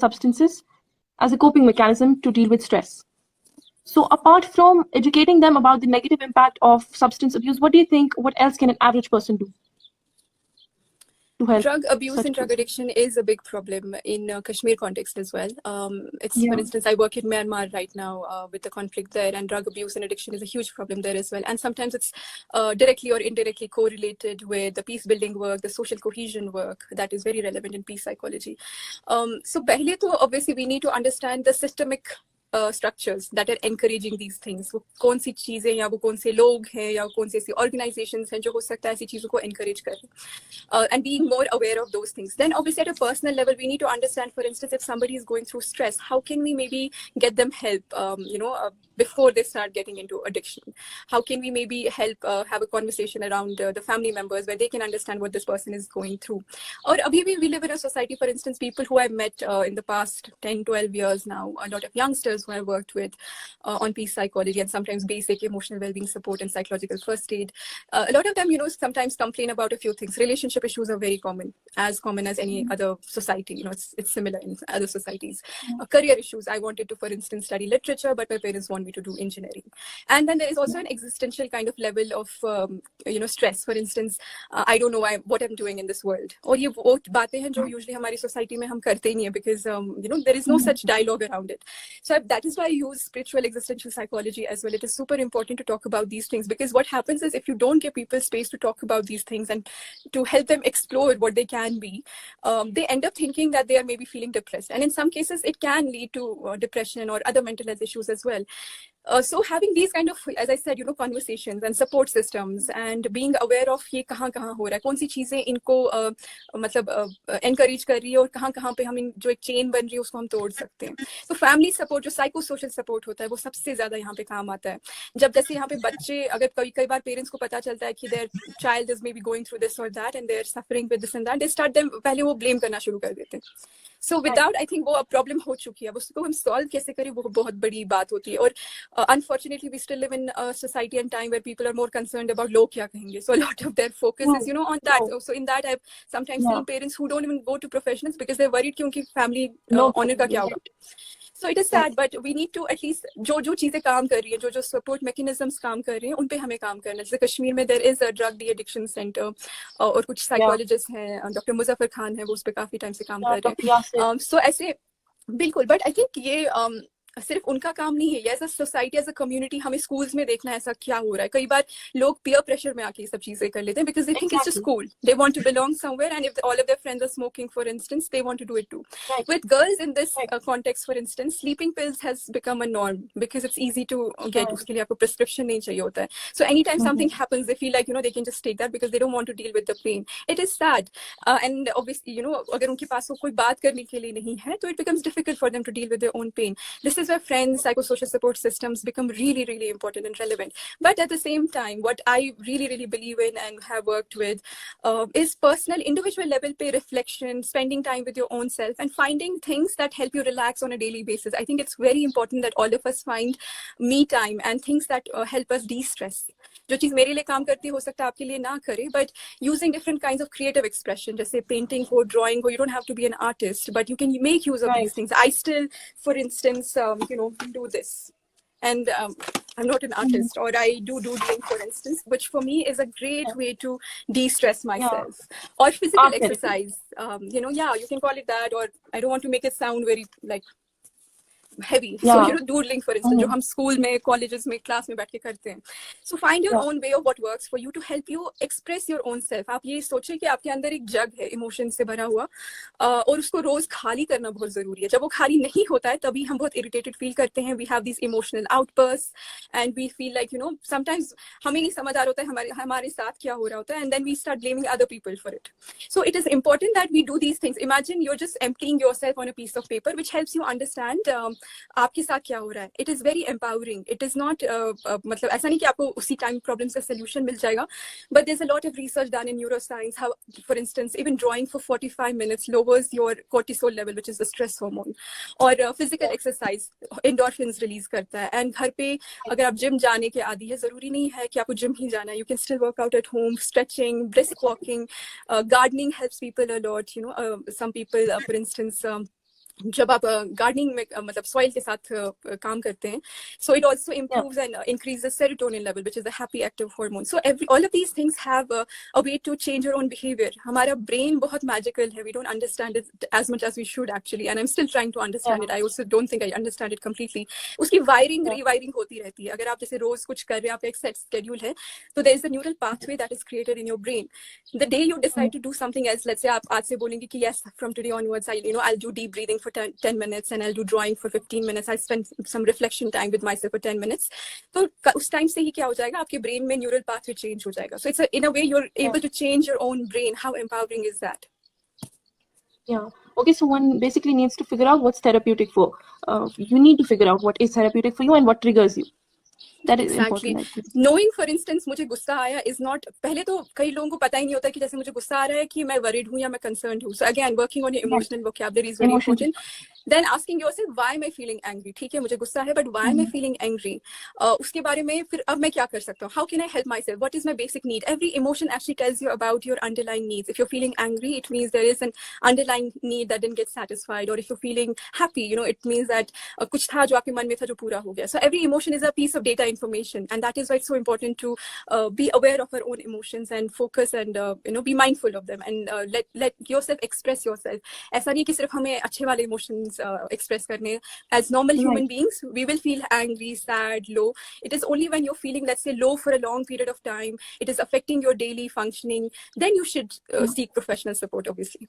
substances as a coping mechanism to deal with stress. So apart from educating them about the negative impact of substance abuse, what do you think, what else can an average person do to help? Drug abuse and drug addiction is a big problem in Kashmir context as well. For instance, I work in Myanmar right now with the conflict there, and drug abuse and addiction is a huge problem there as well. And sometimes it's directly or indirectly correlated with the peace building work, the social cohesion work that is very relevant in peace psychology. So pehle to obviously we need to understand the systemic structures that are encouraging these things. वो कौन सी चीजें या वो कौन से लोग हैं या कौन सी ऐसी organizations हैं जो हो सकता है ऐसी चीजों को encourage करें, and being more aware of those things. Then obviously at a personal level we need to understand, for instance, if somebody is going through stress, how can we maybe get them help before they start getting into addiction? How can we maybe help have a conversation around the family members where they can understand what this person is going through? Or abhi bhi we live in a society, for instance, people who I've met in the past 10-12 years now, a lot of youngsters who I worked with on peace psychology and sometimes basic emotional well-being support and psychological first aid. A lot of them, sometimes complain about a few things. Relationship issues are very common as any other society. It's similar in other societies. Career issues. I wanted to, for instance, study literature, but my parents want me to do engineering. And then there is also an existential kind of level of, stress. For instance, I don't know what I'm doing in this world. Or ये वो बातें हैं जो usually हमारी society में हम करते ही नहीं है, because there is no such dialogue around it. So that is why I use spiritual existential psychology as well. It is super important to talk about these things, because what happens is if you don't give people space to talk about these things and to help them explore what they can be, they end up thinking that they are maybe feeling depressed. And in some cases, it can lead to depression or other mental health issues as well. So having these kind of, as I said, conversations and support systems and being aware of ये कहाँ कहाँ हो रहा है, कौन सी चीजें इनको मतलब encourage कर रही है और कहाँ कहाँ पे हम जो एक chain बन रही है उसको हम तोड़ सकते हैं. So family support, जो psychosocial support होता है, वो सबसे ज़्यादा यहाँ पे काम आता है. जब जैसे यहाँ पे बच्चे, अगर कई बार parents को पता चलता है कि their child is maybe going through this or that and they're suffering with this and that, they start them, पहले वो blame करना शुरू कर देते हैं. So without, I think वो अब problem हो चुकी है. अब उसको हम solve कैसे करें, वो बहुत बड़ी बात होती है. और unfortunately, we still live in a society and time where people are more concerned about log kya kahenge. So a lot of their focus is, on that. So in that, I've sometimes seen parents who don't even go to professionals because they're worried कि उनकी family honor का क्या होगा. So it is sad, but we need to at least जो चीजें काम कर रही हैं, जो support mechanisms काम कर रहे हैं, उन पे हमें काम करना. जैसे कश्मीर में there is a drug de-addiction center और कुछ psychologists हैं, Dr. मुजफ्फर खान है, वो उस पे काफी टाइम से काम कर रहे हैं. So ऐसे बिल्कुल, but I think ये सिर्फ उनका काम नहीं है. As a society, as a community, हमें स्कूल्स में देखना है ऐसा क्या हो रहा है. कई बार लोग पीयर प्रेशर में आके ये सब चीजें कर लेते हैं because they think it's just cool. They want to belong somewhere and if all of their friends are smoking, for instance, they want to do it too. With girls in this context, for instance, sleeping pills has become a norm because it's easy to get. उसके लिए आपको prescription नहीं चाहिए होता है. So any time something happens, they feel like they can just take that because they don't want to deal with the pain. It is sad and obviously अगर उनके पास कोई बात करने के लिए नहीं है तो it becomes difficult for them to deal with their own pain. This is where friends, social support systems become really, really important and relevant. But at the same time, what I really, really believe in and have worked with is personal, individual level pay reflection, spending time with your own self and finding things that help you relax on a daily basis. I think it's very important that all of us find me time and things that help us de-stress. जो चीज मेरे लिए काम करती हो सकता है आपके लिए ना करे, but using different kinds of creative expression, जैसे painting हो, drawing हो, you don't have to be an artist, but you can make use of these things. I still, for instance, do this. And I'm not an artist, or I do doodling, for instance, which for me is a great way to de-stress myself. Or physical exercise, you can call it that, or I don't want to make it sound very like heavy. So doodling, for instance, जो हम school में, colleges में, class में बैठ के करते हैं. So find your own way of what works for you to help you express your own self. आप ये सोचिए कि आपके अंदर एक जग है इमोशन से भरा हुआ, और उसको रोज खाली करना बहुत जरूरी है. जब वो खाली नहीं होता है तभी हम बहुत इरिटेटेड फील करते हैं. We have these emotional outbursts and we feel like sometimes हमें नहीं समझ आ रहा होता है हमारे साथ क्या हो रहा होता है, and then we start blaming other people for it. So it is important that we do these things. Imagine you're just emptying yourself on a piece of paper, which helps you understand आपके साथ क्या हो रहा है. It is very empowering. It is not मतलब ऐसा नहीं कि आपको उसी टाइम प्रॉब्लम का सोल्यूशन मिल जाएगा, but there is a lot of research done in neuroscience how, for instance, even drawing for 45 minutes lowers your cortisol level, which is the stress hormone. और फिजिकल एक्सरसाइज एंडोर्फिन्स रिलीज करता है. And घर पे अगर आप gym जाने के आदी है, जरूरी नहीं है कि आपको जिम ही जाना है. You can still work out at home, stretching, brisk walking, gardening helps people a lot. Some people, for instance, जब आप गार्डनिंग में मतलब सॉइल के साथ काम करते हैं, so it also improves and increases serotonin level, which is a happy active hormone. So all of these things have a way to change your own behavior. हमारा brain बहुत magical है, we don't understand it as much as we should actually, and I'm still trying to understand it. I also don't think I understand it completely. उसकी wiring rewiring होती रहती है. अगर आप जैसे रोज कुछ कर रहे हैं, आपका एक set schedule है, तो there is a neural pathway that is created in your brain. The day you decide to do something else, let's say आप आज से बोलेंगे कि yes, from today onwards I'll do deep breathing for 10 minutes and I'll do drawing for 15 minutes, I'll spend some reflection time with myself for 10 minutes. तो उस time से ही क्या हो जाएगा, आपके ब्रेन में न्यूरल पाथवे चेंज हो जाएगा. So it's in a way you're able to change your own brain. How empowering is that? Yeah. Okay, so one basically needs to figure out what's therapeutic for. You need to figure out what is therapeutic for you and what triggers you. That is exactly. important. Knowing, for instance, मुझे गुस्सा आया is not, पहले तो कई लोगों को पता ही नहीं होता कि जैसे मुझे गुस्सा आ रहा है कि मैं worried हूँ या मैं concerned हूँ. So again, working on your emotional vocabulary is very important. Then asking yourself, why am I feeling angry? ठीक है, मुझे गुस्सा है, but why am I feeling angry? उसके बारे में फिर अब मैं क्या कर सकता हूँ? How can I help myself? What is my basic need? Every emotion actually tells you about your underlying needs. If you're feeling angry, it means there is an underlying need that didn't get satisfied. Or if you're feeling happy, it means that कुछ था जो आपके मन में था जो पूरा हो गया. So every emotion is a piece of data information, and that is why it's so important to be aware of our own emotions and focus and be mindful of them and let yourself express yourself. ऐसा नहीं कि सिर्फ हमें अच्छे वाले emotions express करने. As normal human beings, we will feel angry, sad, low. It is only when you're feeling, let's say, low for a long period of time, it is affecting your daily functioning, then you should seek professional support, obviously.